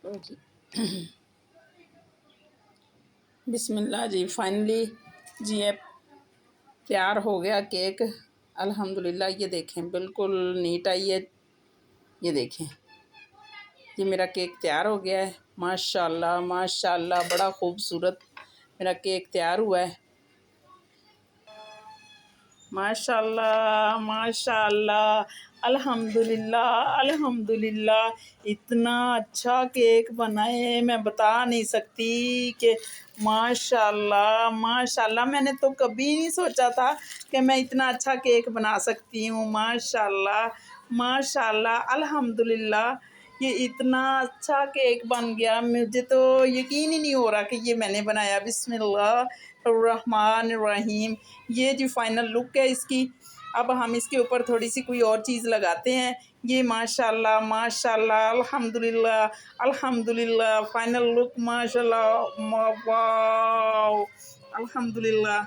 लो जी। बिस्मिल्लाह जी। Finally जी ये तैयार हो गया केक। अल्हम्दुलिल्लाह। ये देखें बिल्कुल नीट आई है। ये देखें, ये मेरा केक तैयार हो गया है। माशाल्लाह माशाल्लाह, बड़ा खूबसूरत मेरा केक तैयार हुआ है। माशाल्लाह माशाल्लाह, अल्हम्दुलिल्लाह अल्हम्दुलिल्लाह। इतना अच्छा केक बनाए मैं बता नहीं सकती कि माशाल्लाह माशाल्लाह। मैंने तो कभी नहीं सोचा था कि मैं इतना अच्छा केक बना सकती हूँ। माशाल्लाह माशाल्लाह अल्हम्दुलिल्लाह। ये इतना अच्छा केक बन गया, मुझे तो यकीन ही नहीं हो रहा कि ये मैंने बनाया। बिस्मिल्लाहिर्रहमानिर्रहीम। ये जी फाइनल लुक है इसकी। अब हम इसके ऊपर थोड़ी सी कोई और चीज़ लगाते हैं। ये माशाल्लाह माशाल्लाह अल्हम्दुलिल्लाह अल्हम्दुलिल्लाह। फाइनल लुक माशाल्लाह वाओ अल्हम्दुलिल्लाह।